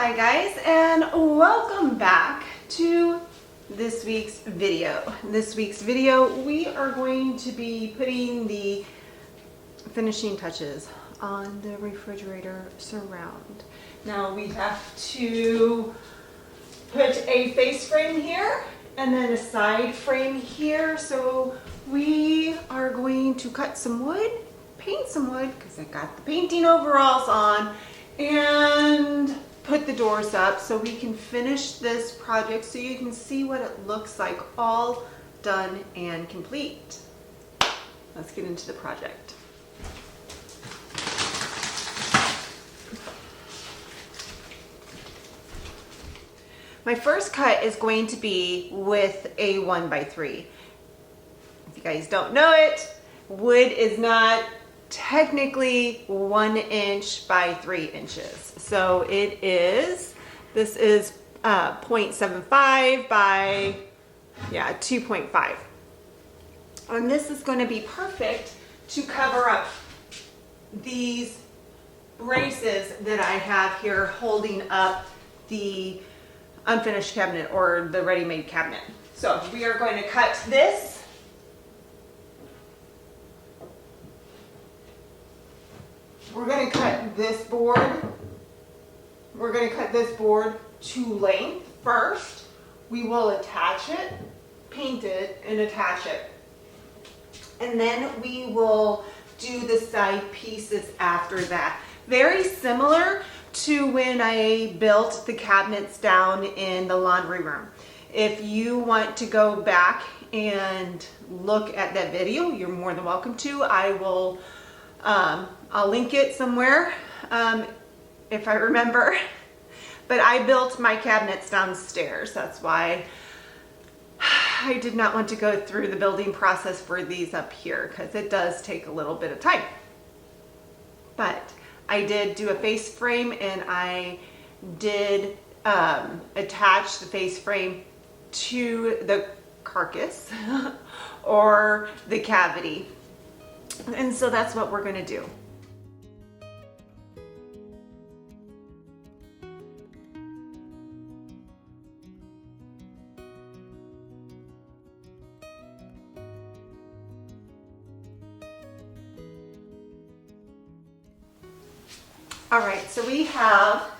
Hi guys, and welcome back to this week's video. In this week's video, we are going to be putting the finishing touches on the refrigerator surround. Now we have to put a face frame here and then a side frame here. So we are going to cut some wood, paint some wood because I got the painting overalls on, and put the doors up so we can finish this project so you can see what it looks like all done and complete. Let's get into the project. My first cut is going to be with a 1x3. If you guys don't know it, wood is not technically 1 inch by 3 inches. So it is, this is 0.75 by 2.5. And this is going to be perfect to cover up these braces that I have here holding up the unfinished cabinet or the ready-made cabinet. So we are going to cut this. We're going to cut this board. We're going to cut this board to length first. We will attach it, paint it, and attach it. And then we will do the side pieces after that. Very similar to when I built the cabinets down in the laundry room. If you want to go back and look at that video, you're more than welcome to. I will I'll link it somewhere if I remember. But I built my cabinets downstairs. That's why I did not want to go through the building process for these up here because it does take a little bit of time. But I did do a face frame, and I did attach the face frame to the carcass or the cavity. And so that's what we're going to do. All right, so we have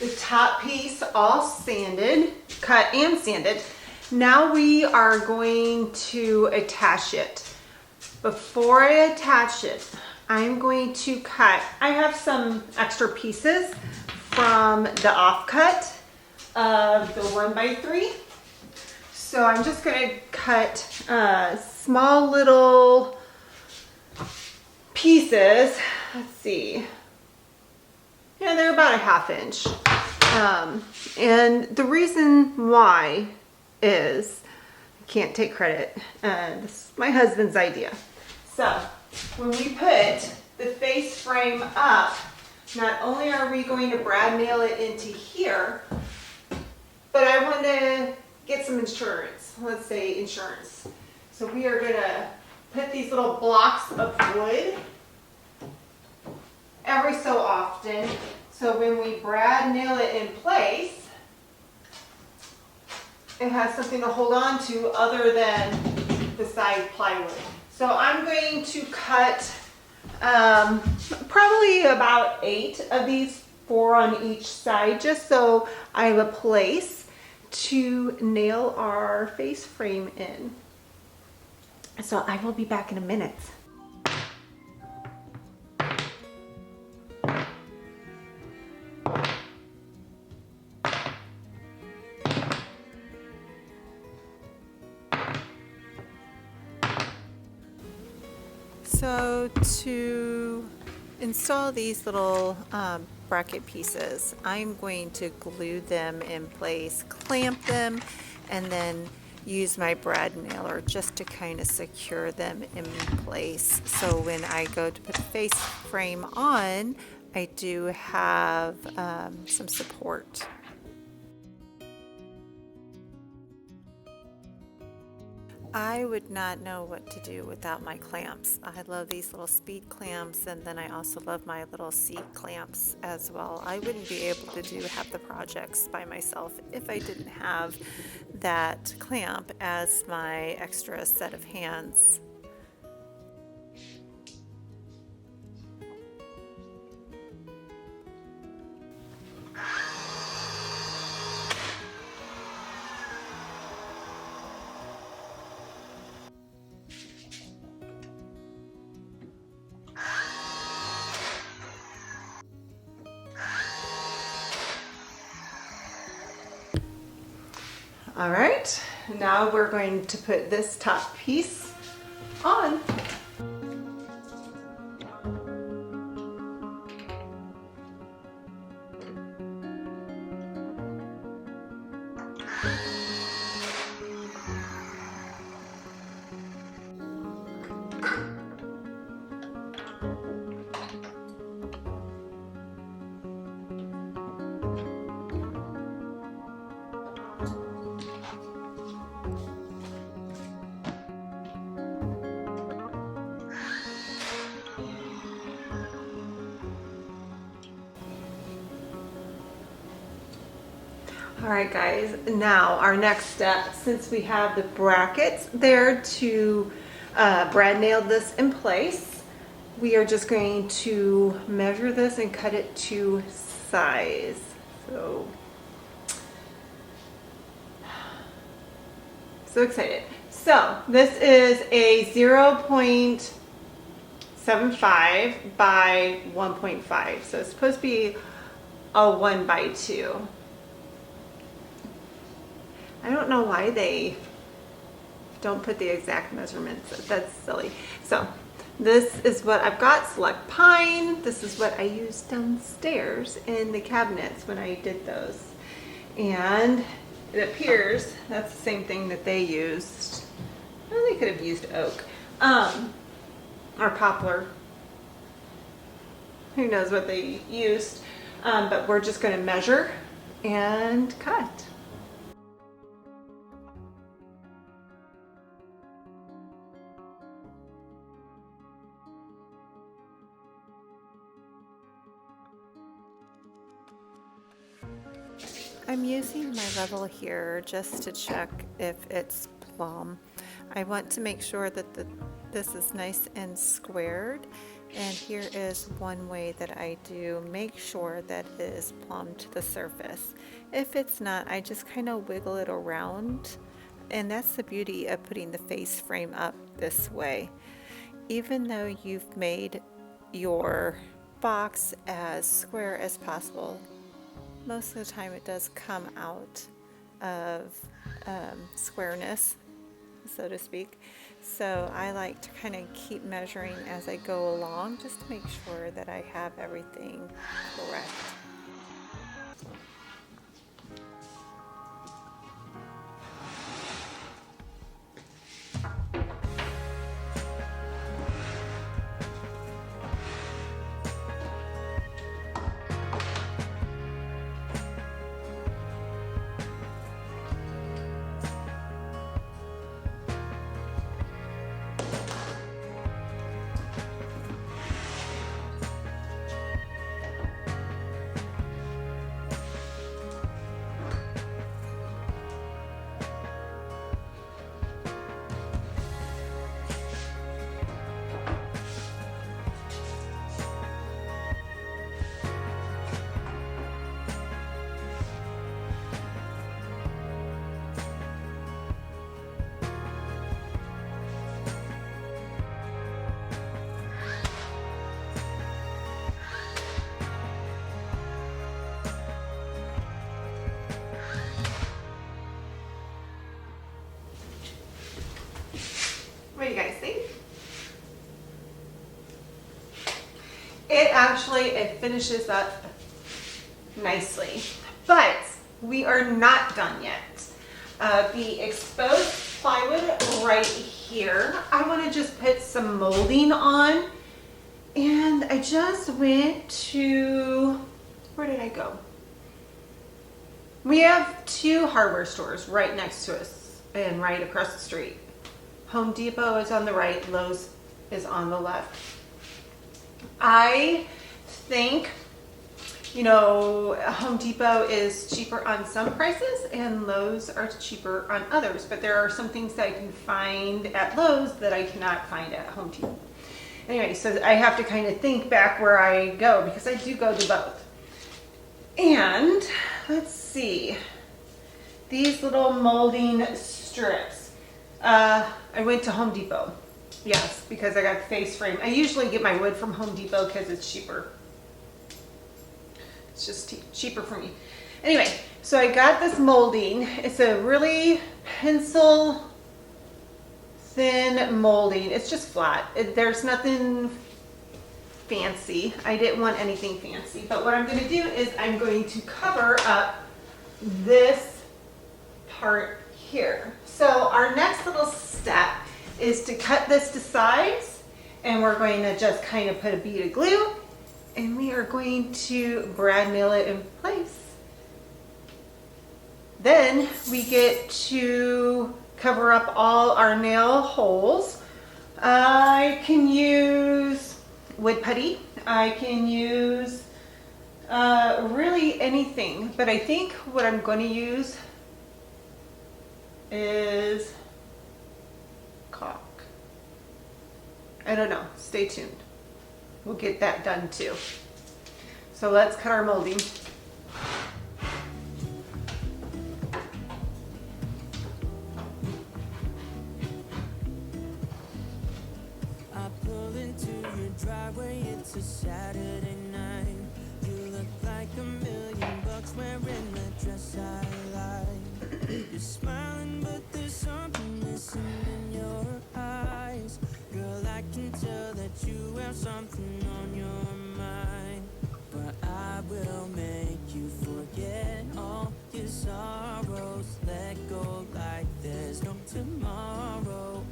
the top piece all sanded, cut and sanded. Now we are going to attach it. Before I attach it, I'm going to cut. I have some extra pieces from the offcut of the 1x3. So I'm just going to cut small little pieces. Let's see. Yeah, they're about a 1/2 inch. And the reason why is, I can't take credit, this is my husband's idea. So when we put the face frame up, not only are we going to brad nail it into here, but I want to get some insurance. Let's say insurance. So we are going to put these little blocks of wood every so often, so when we brad nail it in place, it has something to hold on to other than the side plywood. So I'm going to cut probably about 8 of these, 4 on each side, just so I have a place to nail our face frame in. So I will be back in a minute. So to install these little bracket pieces, I'm going to glue them in place, clamp them, and then use my brad nailer just to kind of secure them in place. So when I go to put the face frame on, I do have some support. I would not know what to do without my clamps. I love these little speed clamps, and then I also love my little seat clamps as well. I wouldn't be able to do half the projects by myself if I didn't have that clamp as my extra set of hands. All right, now we're going to put this top piece on. All right, guys, now our next step, since we have the brackets there to brad nail this in place, we are just going to measure this and cut it to size. So excited. So this is a 0.75 by 1.5. So it's supposed to be a 1 by 2. I don't know why they don't put the exact measurements. That's silly. So this is what I've got, select pine. This is what I used downstairs in the cabinets when I did those. And it appears that's the same thing that they used. Well, they could have used oak or poplar. Who knows what they used. But we're just going to measure and cut. I'm using my level here just to check if it's plumb. I want to make sure that this is nice and squared, and here is one way that I do make sure that it is plumb to the surface. If it's not, I just kind of wiggle it around, and that's the beauty of putting the face frame up this way. Even though you've made your box as square as possible, most of the time it does come out of squareness, so to speak. So I like to kind of keep measuring as I go along just to make sure that I have everything correct. What do you guys think? It finishes up nicely, but we are not done yet. The exposed plywood right here, I want to just put some molding on, and I just went to, where did I go? We have two hardware stores right next to us and right across the street. Home Depot is on the right, Lowe's is on the left. I think, you know, Home Depot is cheaper on some prices and Lowe's are cheaper on others, but there are some things that I can find at Lowe's that I cannot find at Home Depot. Anyway, so I have to kind of think back where I go because I do go to both. And let's see, these little molding strips. I went to Home Depot. Yes, because I got the face frame. I usually get my wood from Home Depot because it's cheaper. It's just cheaper for me. Anyway, so I got this molding. It's a really pencil thin molding. It's just flat. There's nothing fancy. I didn't want anything fancy. But what I'm going to do is I'm going to cover up this part here. So our next little step is to cut this to size, and we're going to just kind of put a bead of glue, and we are going to brad nail it in place. Then we get to cover up all our nail holes. I can use wood putty. I can use really anything, but I think what I'm going to use is caulk. I don't know. Stay tuned. We'll get that done too. So let's cut our molding. I pull into your driveway, it's a Saturday night. You look like $1,000,000 wearing the dress I like. You're smiling, but there's something missing in your eyes. Girl, I can tell that you have something on your mind. But I will make you forget all your sorrows. Let go like there's no tomorrow.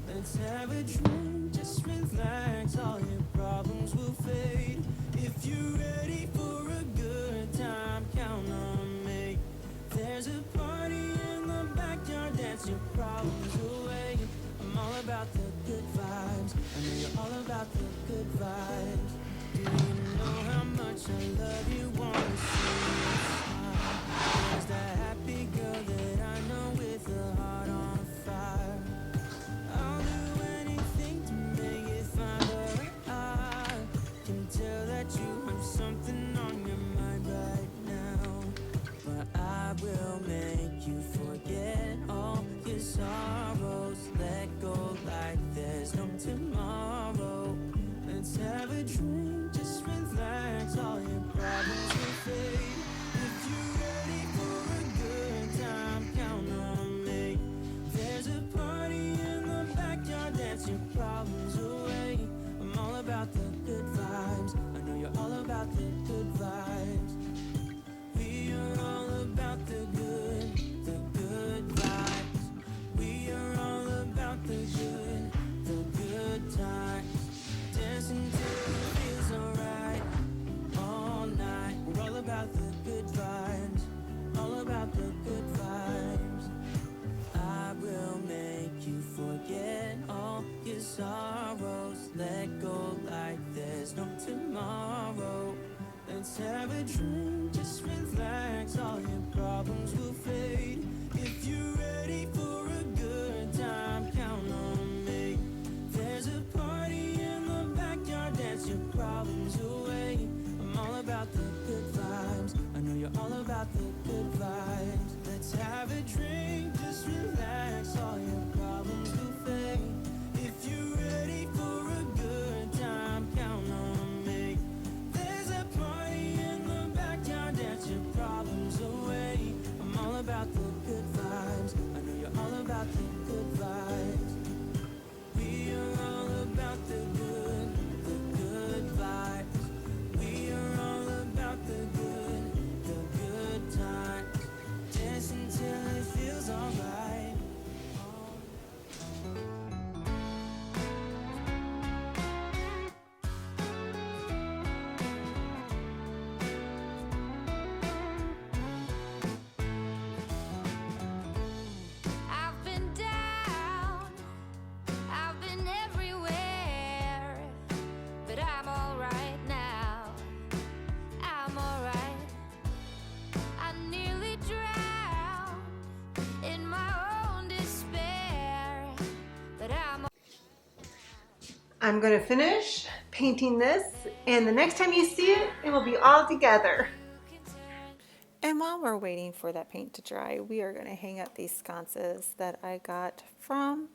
Let's have a drink, just relax, all your problems will fade. If you're ready for a good time, count on me. There's a party in the backyard, dance your problems away. I'm all about the good vibes, I know you're all about the good vibes. Do you know how much I love you, wanna see you smile? There's that happy girl that I know with a heart on fire. I'll do anything to make it find her. I can tell that you have something on your mind right now. But I will make you forget all your sorrows. Let go like there's no tomorrow. Let's have a drink, just relax, all your problems will fade. If you're ready for a good time, count on me. There's a party in the backyard, dance your problems away. I'm all about the good vibes, I know you're all about the good vibes. We are all about the good vibes. We are all about the good times. Dancing till it feels alright, all night. We're all about the good vibes, all about the good vibes. I will make you forget all your sorrows. Let go like there's no tomorrow. Let's have a drink, just relax, all your problems will fade. If you're ready for a good time, count on me. There's a party in the backyard, dance your problems away. I'm all about the good vibes, I know you're all about the good vibes. Let's have a drink, just relax, all your problems will fade. If you're ready for a good time, count on me. There's a party in the backyard, dance your problems away. I'm all about the good vibes, I know you're all about the good vibes. We are all about the good vibes. We are all about the good times. Dance until it feels alright. I've been down I'm gonna finish painting this, and the next time you see it, it will be all together. And while we're waiting for that paint to dry, we are going to hang up these sconces that I got from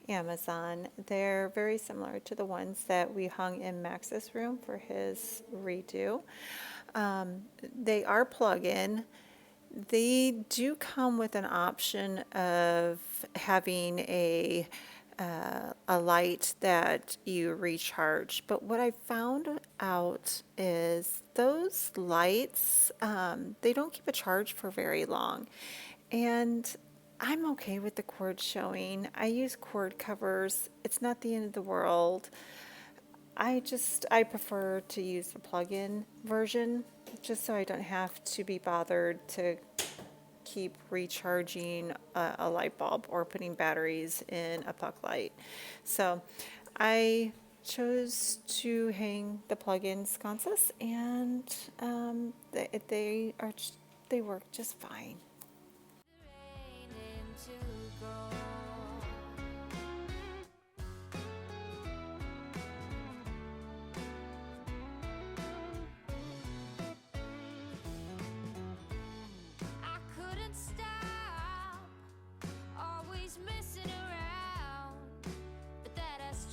Amazon. They're very similar to the ones that we hung in Max's room for his redo. They are plug-in. They do come with an option of having a light that you recharge. But what I found out is those lights, they don't keep a charge for very long. And I'm okay with the cord showing. I use cord covers. It's not the end of the world. I prefer to use the plug-in version just so I don't have to be bothered to keep recharging a light bulb or putting batteries in a puck light. So I chose to hang the plug-in sconces, and they work just fine.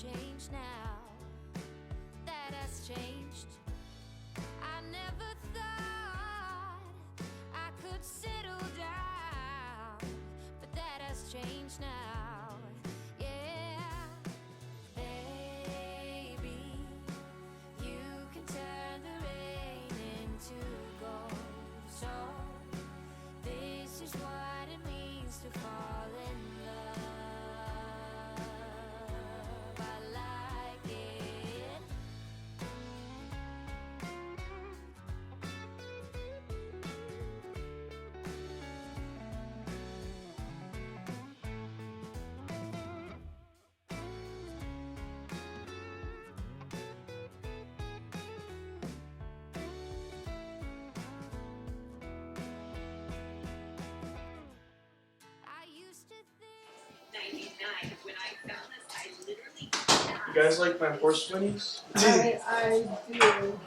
Changed now, that has changed. I never thought I could settle down, but that has changed now. Yeah, baby, you can turn the rain into gold. So this is what it means to fall in love. You guys like my horse whinnies? I do.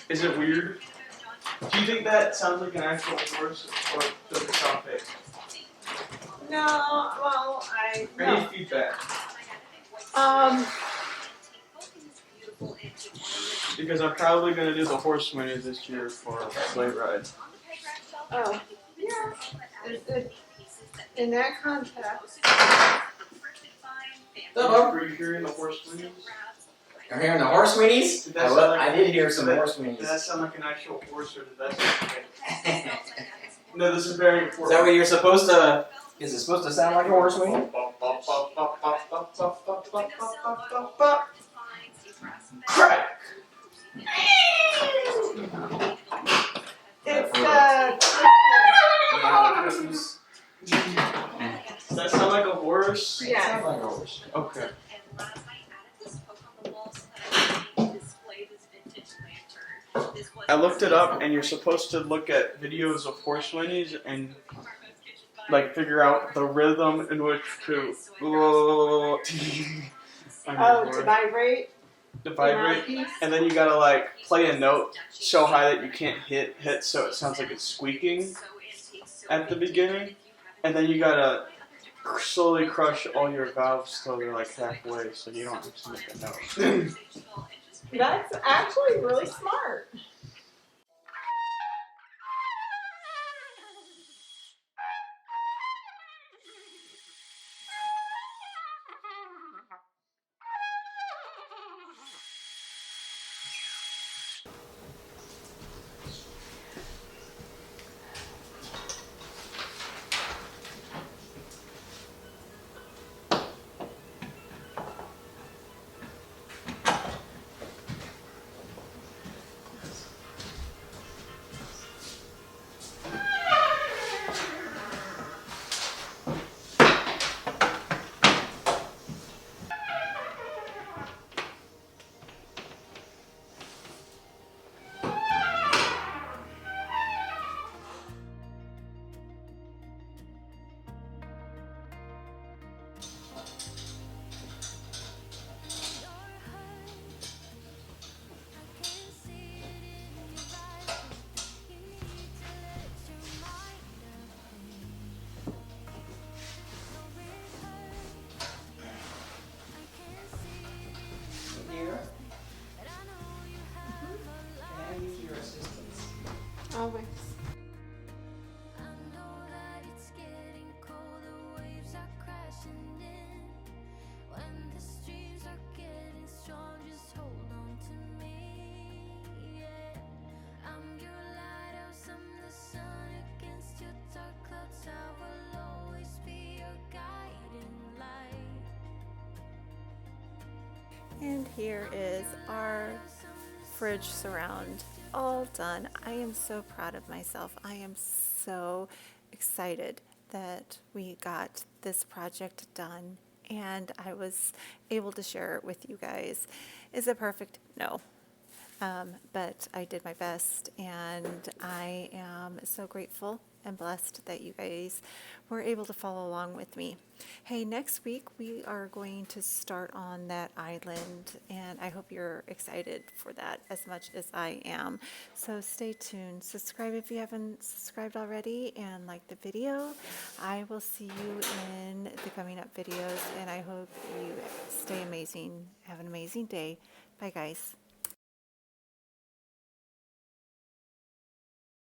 Is it weird? Do you think that sounds like an actual horse, or does it sound fake? No, well, Any feedback? Because I'm probably going to do the horse whinnies this year for a sleigh ride. Oh, yeah. In that context. Were you hearing the horse whinnies? You're hearing the horse weenies? Did that sound like- I did hear some horse Did that weenies. sound like an actual horse, or did that sound fake? No, this is very important. Is that what you're supposed to? Is it supposed to sound like a horse weenie? Crack! It's Does that sound like a horse? It yeah. sounds like a horse. Okay. I looked it up, and you're supposed to look at videos of horse whinnies and like figure out the rhythm in which to Oh, to vibrate. to vibrate, and then you gotta like play a note so high that you can't hit, so it sounds like it's squeaking at the beginning, and then you gotta slowly crush all your valves till they're like halfway, so you don't have to make a note. That's actually really smart. And here is our fridge surround all done. I am so proud of myself. I am so excited that we got this project done and I was able to share it with you guys. Is it perfect? No. But I did my best, and I am so grateful and blessed that you guys were able to follow along with me. Hey, next week we are going to start on that island, and I hope you're excited for that as much as I am. So stay tuned. Subscribe if you haven't subscribed already, and like the video. I will see you in the coming up videos, and I hope you stay amazing. Have an amazing day. Bye, guys.